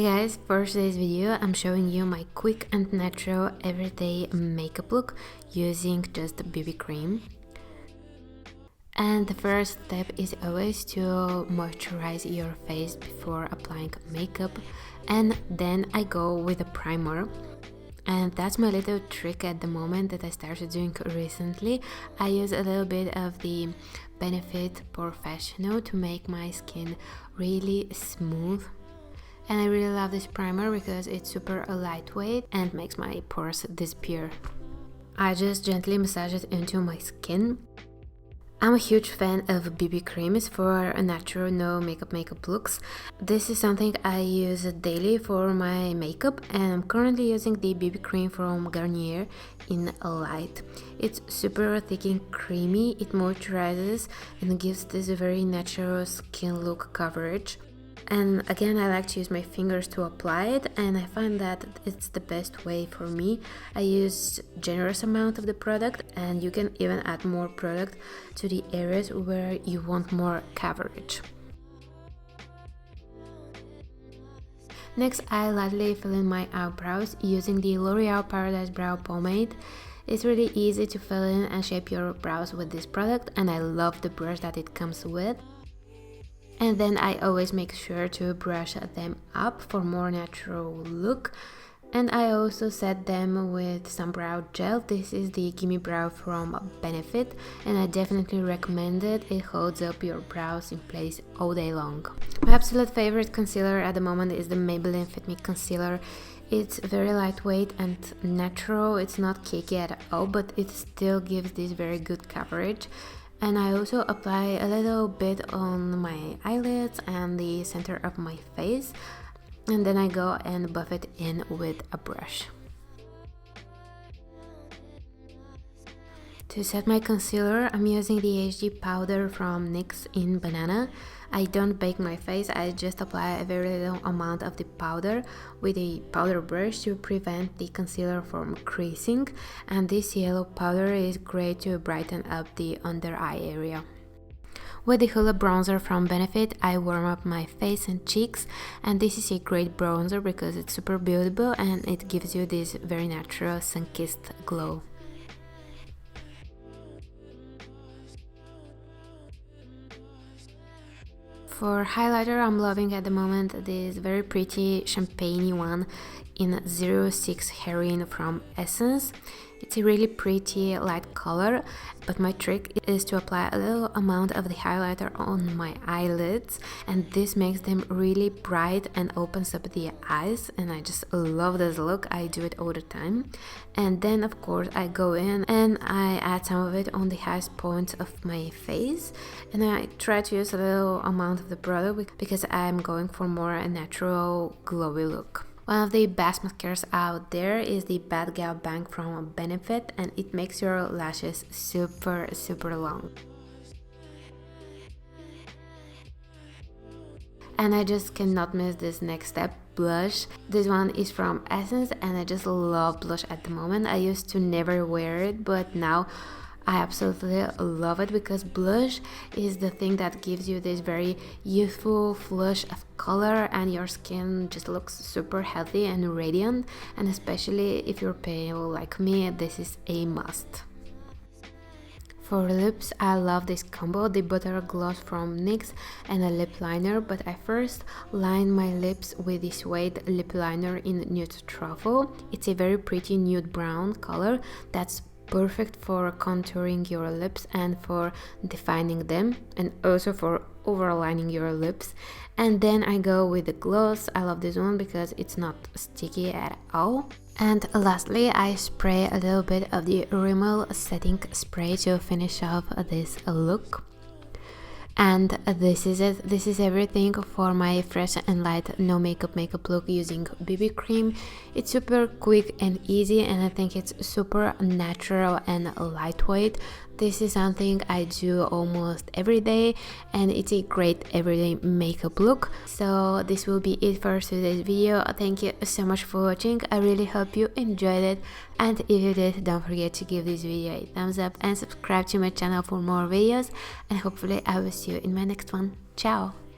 Hey guys, for today's video I'm showing you my quick and natural everyday makeup look using just BB cream. And the first step is always to moisturize your face before applying makeup, and then I go with a primer. And that's my little trick at the moment that I started doing recently. I use a little bit of the Benefit Porefesional to make my skin really smooth. And I really love this primer because it's super lightweight and makes my pores disappear. I just gently massage it into my skin. I'm a huge fan of BB creams for natural no makeup looks. This is something I use daily for my makeup, and I'm currently using the BB cream from Garnier in Light. It's super thick and creamy, it moisturizes and gives this very natural skin look coverage. And again, I like to use my fingers to apply it, and I find that it's the best way for me. I use generous amount of the product, and you can even add more product to the areas where you want more coverage. Next, I lightly fill in my eyebrows using the L'Oreal Paradise Brow Pomade. It's really easy to fill in and shape your brows with this product, and I love the brush that it comes with. And then I always make sure to brush them up for more natural look. And I also set them with some brow gel. This is the Gimme Brow from Benefit, and I definitely recommend it. It holds up your brows in place all day long. My absolute favorite concealer at the moment is the Maybelline Fit concealer. It's very lightweight and natural. It's not cakey at all, but it still gives this very good coverage. And I also apply a little bit on my eyelids and the center of my face, and then I go and buff it in with a brush. To set my concealer, I'm using the HD powder from Nyx in Banana. I don't bake my face, I just apply a very little amount of the powder with a powder brush to prevent the concealer from creasing, and this yellow powder is great to brighten up the under eye area. With the Hoola Bronzer from Benefit, I warm up my face and cheeks, and this is a great bronzer because it's super beautiful and it gives you this very natural sun-kissed glow. For highlighter, I'm loving at the moment this very pretty champagne one in 06 Heroine from Essence. It's a really pretty light color, but my trick is to apply a little amount of the highlighter on my eyelids, and this makes them really bright and opens up the eyes, and I just love this look. I do it all the time. And then of course I go in and I add some of it on the highest point of my face, and I try to use a little amount of the product because I'm going for more a natural glowy look. One of the best mascaras out there is the Bad Gal Bang from Benefit, and it makes your lashes super long. And I just cannot miss this next step, blush. This one is from Essence, and I just love blush at the moment. I used to never wear it, but now I absolutely love it because blush is the thing that gives you this very youthful flush of color, and your skin just looks super healthy and radiant, and especially if you're pale like me, this is a must. For lips, I love this combo, the Butter Gloss from NYX and a lip liner, but I first line my lips with this Suede lip liner in Nude Truffle. It's a very pretty nude brown color that's perfect for contouring your lips and for defining them, and also for overlining your lips. And then I go with the gloss. I love this one because it's not sticky at all. And lastly, I spray a little bit of the Rimmel Setting spray to finish off this look. And this is it. This is everything for my fresh and light no makeup look using BB cream. It's super quick and easy, and I think it's super natural and lightweight. This is something I do almost every day, and it's a great everyday makeup look. So this will be it for today's video. Thank you so much for watching. I really hope you enjoyed it, and if you did, don't forget to give this video a thumbs up and subscribe to my channel for more videos, and hopefully I will see you in my next one. Ciao!